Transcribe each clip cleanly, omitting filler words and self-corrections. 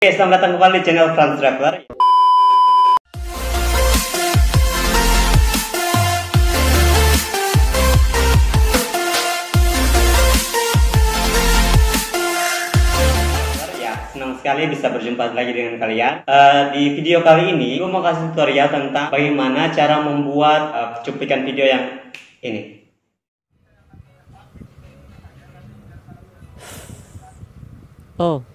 Oke, selamat datang kembali di channel Franz Driver. Ya, senang sekali bisa berjumpa lagi dengan kalian. Di video kali ini, gue mau kasih tutorial tentang bagaimana cara membuat cuplikan video yang ini. Oh.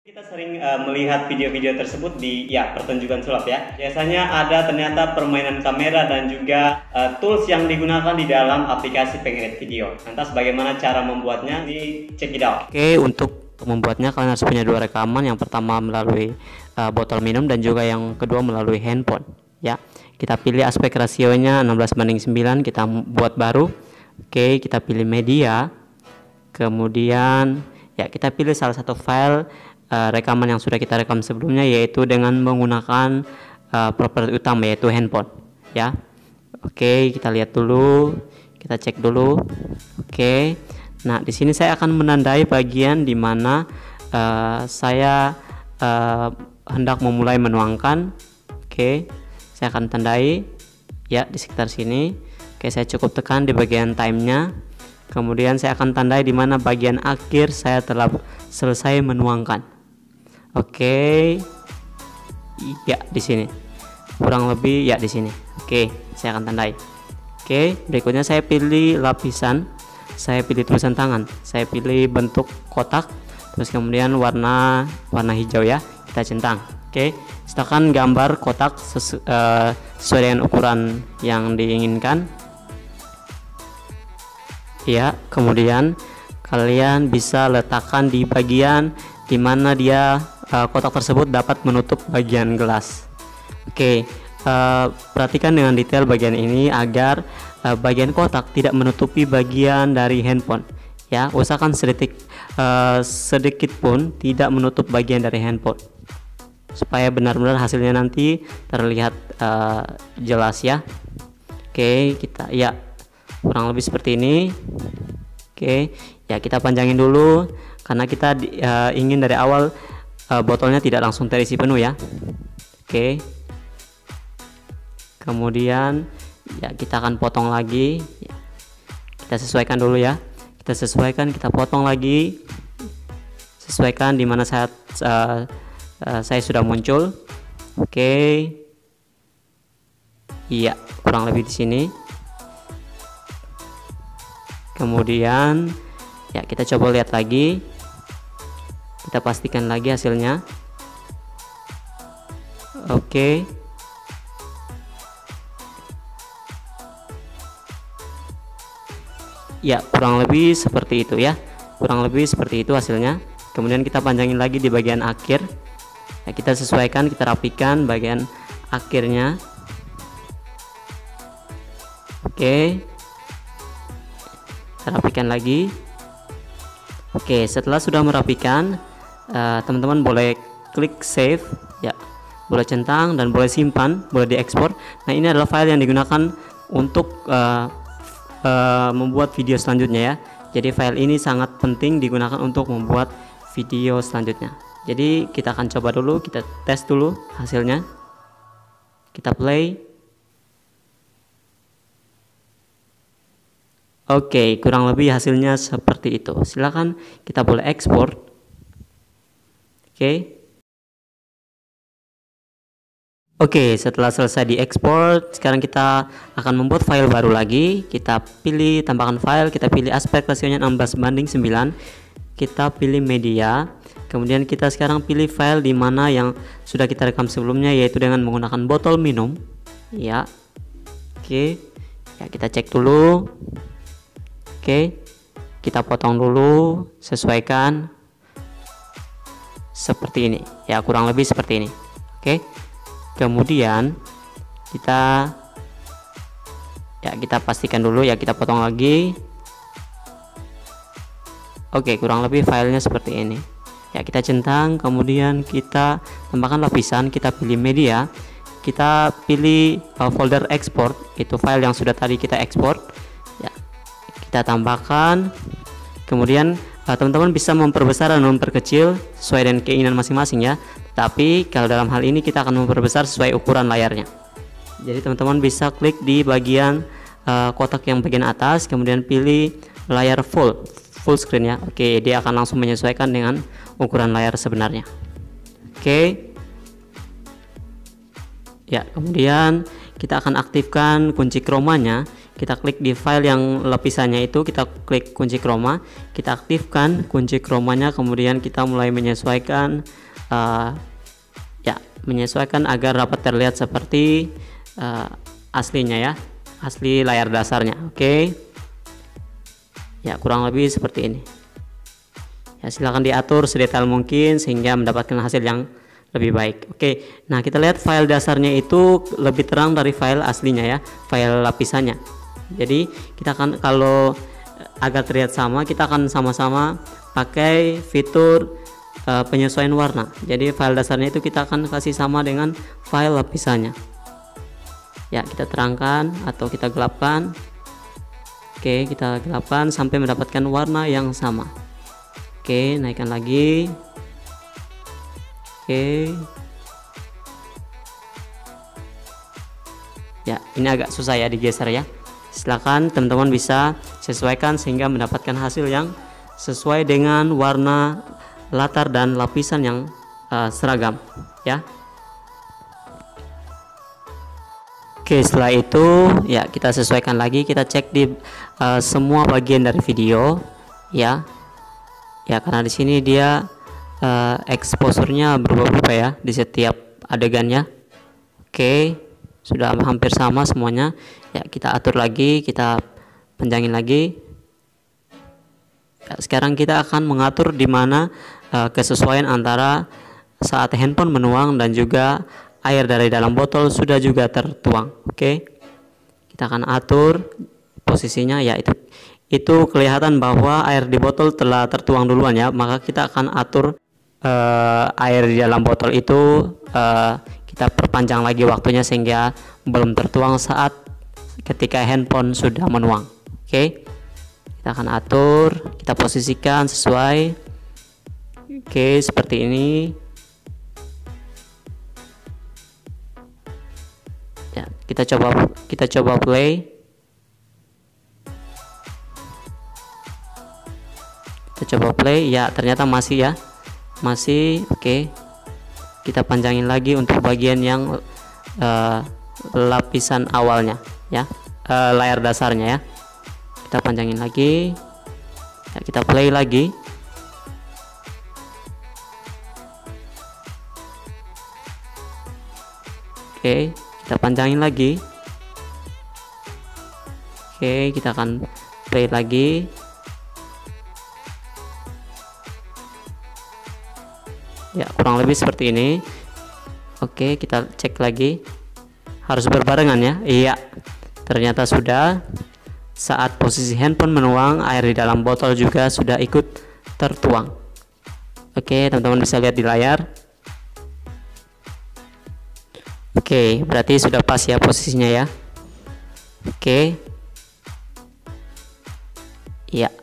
Kita sering melihat video-video tersebut di pertunjukan sulap ya. Biasanya ada ternyata permainan kamera dan juga tools yang digunakan di dalam aplikasi pengedit video. Lantas bagaimana cara membuatnya? Ini check it out. Oke, untuk membuatnya kalian harus punya dua rekaman. Yang pertama melalui botol minum dan juga yang kedua melalui handphone ya. Kita pilih aspek rasionya 16:9, kita buat baru. Oke, kita pilih media. Kemudian ya kita pilih salah satu file rekaman yang sudah kita rekam sebelumnya, yaitu dengan menggunakan properti utama yaitu handphone ya. Oke, kita lihat dulu, kita cek dulu. Oke, nah di sini saya akan menandai bagian di mana saya hendak memulai menuangkan. Oke, saya akan tandai ya di sekitar sini. Oke, saya cukup tekan di bagian time-nya. Kemudian saya akan tandai di mana bagian akhir saya telah selesai menuangkan. Oke, ya di sini kurang lebih ya di sini. Oke, saya akan tandai. Oke, berikutnya saya pilih lapisan, saya pilih tulisan tangan, saya pilih bentuk kotak, terus kemudian warna hijau ya, kita centang. Oke, sertakan gambar kotak sesuai dengan ukuran yang diinginkan. Ya, kemudian kalian bisa letakkan di bagian di mana dia kotak tersebut dapat menutup bagian gelas. Oke, perhatikan dengan detail bagian ini agar bagian kotak tidak menutupi bagian dari handphone ya. Usahakan sedikit pun tidak menutup bagian dari handphone supaya benar-benar hasilnya nanti terlihat jelas ya. Oke, kita ya kurang lebih seperti ini. Oke, ya kita panjangin dulu karena kita ingin dari awal botolnya tidak langsung terisi penuh ya. Oke, kemudian ya kita akan potong lagi. Kita sesuaikan dulu ya, kita sesuaikan, kita potong lagi, sesuaikan di mana saya sudah muncul. Oke, iya kurang lebih di sini. Kemudian ya kita coba lihat lagi, kita pastikan lagi hasilnya. Oke, ya kurang lebih seperti itu ya, kurang lebih seperti itu hasilnya. Kemudian kita panjangin lagi di bagian akhir ya, kita sesuaikan, kita rapikan bagian akhirnya. Oke, rapikan lagi. Oke, setelah sudah merapikan, teman-teman boleh klik save ya, boleh centang dan boleh simpan, boleh diekspor. Nah, ini adalah file yang digunakan untuk membuat video selanjutnya ya. Jadi file ini sangat penting digunakan untuk membuat video selanjutnya. Jadi kita akan coba dulu, kita tes dulu hasilnya. Kita play. Oke, kurang lebih hasilnya seperti itu. Silakan kita boleh ekspor. Oke, setelah selesai diekspor, sekarang kita akan membuat file baru lagi. Kita pilih tambahkan file, kita pilih aspek rasionya 16:9. Kita pilih media. Kemudian kita sekarang pilih file di mana yang sudah kita rekam sebelumnya, yaitu dengan menggunakan botol minum. Ya. Oke. Ya, kita cek dulu. Oke, kita potong dulu, sesuaikan seperti ini ya, kurang lebih seperti ini. Oke, kemudian kita pastikan dulu ya, kita potong lagi. Oke, kurang lebih filenya seperti ini. Ya, kita centang, kemudian kita tambahkan lapisan, kita pilih media, kita pilih folder export, itu file yang sudah tadi kita ekspor. Ya, kita tambahkan, kemudian teman-teman bisa memperbesar dan memperkecil sesuai dengan keinginan masing-masing ya. Tapi kalau dalam hal ini kita akan memperbesar sesuai ukuran layarnya. Jadi teman-teman bisa klik di bagian kotak yang bagian atas, kemudian pilih layar full screen ya. Oke, dia akan langsung menyesuaikan dengan ukuran layar sebenarnya. Oke. Ya, kemudian kita akan aktifkan kunci chroma-nya. Kita klik di file yang lapisannya itu, kita klik kunci chroma, kita aktifkan kunci chroma-nya, kemudian kita mulai menyesuaikan menyesuaikan agar dapat terlihat seperti aslinya ya, asli layar dasarnya. Oke. Ya, kurang lebih seperti ini. Ya, silakan diatur sedetail mungkin sehingga mendapatkan hasil yang lebih baik. Oke, nah kita lihat file dasarnya itu lebih terang dari file aslinya ya, file lapisannya. Jadi kita akan, kalau agar terlihat sama, kita akan sama-sama pakai fitur penyesuaian warna. Jadi file dasarnya itu kita akan kasih sama dengan file lapisannya. Ya, kita terangkan atau kita gelapkan. Oke, kita gelapkan sampai mendapatkan warna yang sama. Oke, naikkan lagi. Oke. Ya, ini agak susah ya digeser ya. Silakan teman-teman bisa sesuaikan sehingga mendapatkan hasil yang sesuai dengan warna latar dan lapisan yang seragam ya. Oke, setelah itu ya kita sesuaikan lagi, kita cek di semua bagian dari video ya. Ya, karena di sini dia exposure-nya berubah-ubah ya di setiap adegannya. Oke, sudah hampir sama semuanya. Ya, kita atur lagi, kita panjangin lagi. Ya, sekarang kita akan mengatur di mana kesesuaian antara saat handphone menuang dan juga air dari dalam botol sudah juga tertuang. Oke, kita akan atur posisinya ya, itu kelihatan bahwa air di botol telah tertuang duluan ya, maka kita akan atur air di dalam botol itu kita perpanjang lagi waktunya sehingga belum tertuang saat ketika handphone sudah menuang. Oke, kita akan atur, kita posisikan sesuai. Oke, seperti ini ya. Kita coba play. Kita coba play ya, ternyata masih ya, masih. Oke, kita panjangin lagi untuk bagian yang lapisan awalnya ya, layar dasarnya ya, kita panjangin lagi ya, kita play lagi. Oke, kita panjangin lagi. Oke, kita akan play lagi. Ya, kurang lebih seperti ini. Oke, kita cek lagi. Harus berbarengan ya. Iya, ternyata sudah. Saat posisi handphone menuang, air di dalam botol juga sudah ikut tertuang. Oke, teman-teman bisa lihat di layar. Oke, berarti sudah pas ya posisinya ya. Oke. Iya.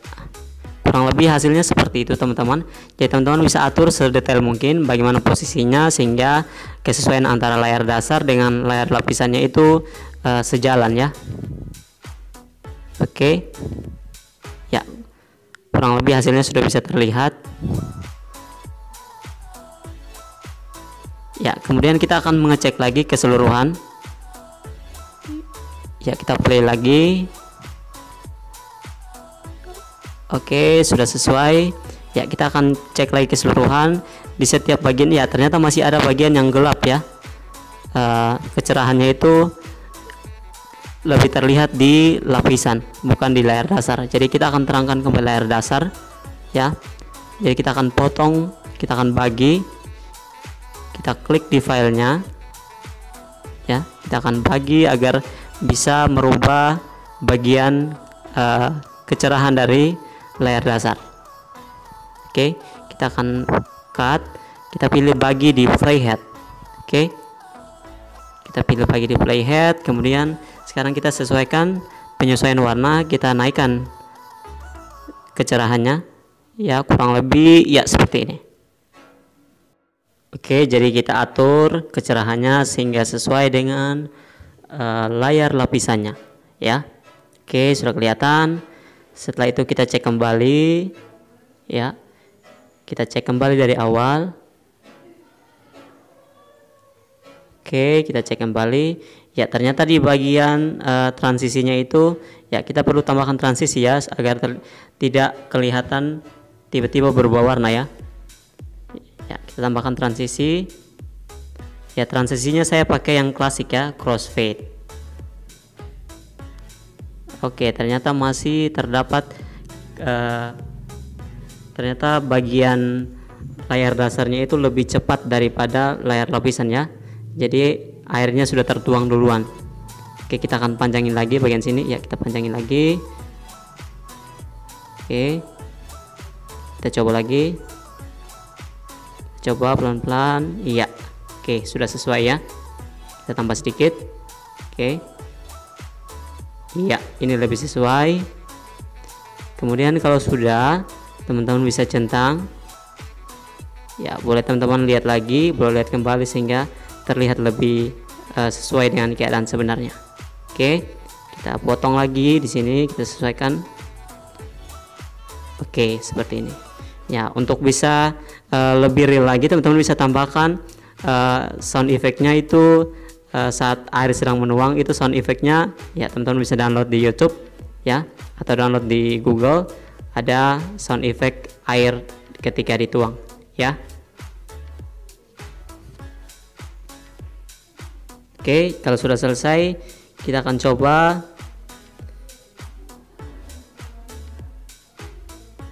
Kurang lebih hasilnya seperti itu teman-teman. Jadi teman-teman bisa atur sedetail mungkin bagaimana posisinya sehingga kesesuaian antara layar dasar dengan layar lapisannya itu sejalan ya. Oke. Ya. Kurang lebih hasilnya sudah bisa terlihat. Ya, kemudian kita akan mengecek lagi keseluruhan. Ya, kita play lagi. Oke, sudah sesuai. Ya, kita akan cek lagi keseluruhan di setiap bagian. Ya, ternyata masih ada bagian yang gelap ya. Kecerahannya itu lebih terlihat di lapisan, bukan di layar dasar. Jadi kita akan terangkan kembali layar dasar ya. Jadi kita akan potong, kita akan bagi, kita klik di filenya ya, kita akan bagi agar bisa merubah bagian kecerahan dari layar dasar. Oke, kita akan cut, kita pilih bagi di playhead. Oke, kita pilih bagi di playhead. Kemudian sekarang kita sesuaikan penyesuaian warna, kita naikkan kecerahannya ya, kurang lebih ya seperti ini. Oke, jadi kita atur kecerahannya sehingga sesuai dengan layar lapisannya ya. Oke, sudah kelihatan. Setelah itu kita cek kembali ya, kita cek kembali dari awal. Oke, kita cek kembali ya, ternyata di bagian transisinya itu ya kita perlu tambahkan transisi ya, agar tidak kelihatan tiba-tiba berubah warna ya. Ya, kita tambahkan transisi ya, transisinya saya pakai yang klasik ya, crossfade. Oke, ternyata masih terdapat ternyata bagian layar dasarnya itu lebih cepat daripada layar lapisan ya, jadi airnya sudah tertuang duluan. Oke, kita akan panjangin lagi bagian sini ya, kita panjangin lagi. Oke, kita coba lagi, coba pelan-pelan. Iya, oke, sudah sesuai ya, kita tambah sedikit. Oke, iya, ini lebih sesuai. Kemudian kalau sudah, teman-teman bisa centang ya, boleh teman-teman lihat lagi, boleh lihat kembali sehingga terlihat lebih sesuai dengan keadaan sebenarnya. Oke, kita potong lagi di sini, kita sesuaikan. Oke, seperti ini ya. Untuk bisa lebih real lagi, teman-teman bisa tambahkan sound effect-nya itu saat air sedang menuang, itu sound effect-nya ya, teman-teman bisa download di YouTube ya, atau download di Google, ada sound effect air ketika dituang ya. Oke, kalau sudah selesai kita akan coba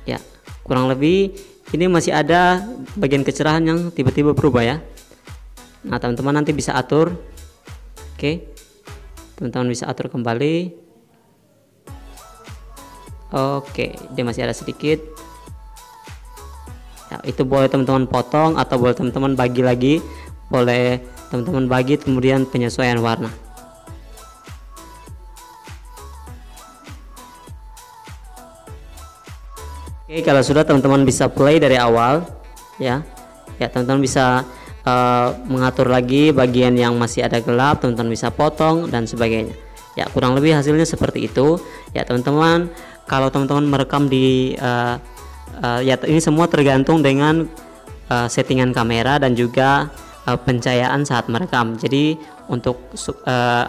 ya, kurang lebih ini masih ada bagian kecerahan yang tiba-tiba berubah ya. Nah, teman-teman nanti bisa atur. Oke, teman-teman bisa atur kembali. Oke, dia masih ada sedikit ya, itu boleh teman-teman potong atau boleh teman-teman bagi lagi, boleh teman-teman bagi kemudian penyesuaian warna. Oke, kalau sudah teman-teman bisa play dari awal ya. Ya, teman-teman bisa mengatur lagi bagian yang masih ada gelap, teman-teman bisa potong dan sebagainya. Ya, kurang lebih hasilnya seperti itu. Ya, teman-teman, kalau teman-teman merekam di ya, ini semua tergantung dengan settingan kamera dan juga pencahayaan saat merekam. Jadi untuk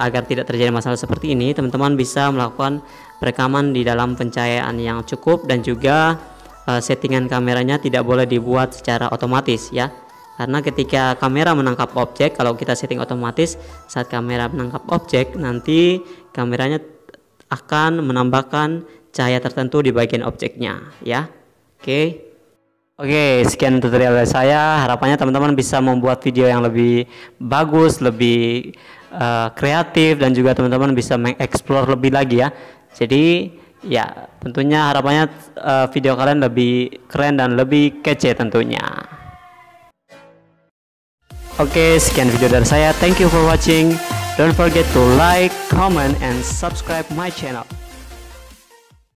agar tidak terjadi masalah seperti ini, teman-teman bisa melakukan perekaman di dalam pencahayaan yang cukup, dan juga settingan kameranya tidak boleh dibuat secara otomatis ya, karena ketika kamera menangkap objek, kalau kita setting otomatis, saat kamera menangkap objek nanti kameranya akan menambahkan cahaya tertentu di bagian objeknya ya. Oke, sekian tutorial dari saya. Harapannya teman-teman bisa membuat video yang lebih bagus, lebih kreatif, dan juga teman-teman bisa mengeksplor lebih lagi ya. Jadi ya, tentunya harapannya video kalian lebih keren dan lebih kece tentunya. Oke, sekian video dari saya. Thank you for watching. Don't forget to like, comment, and subscribe my channel.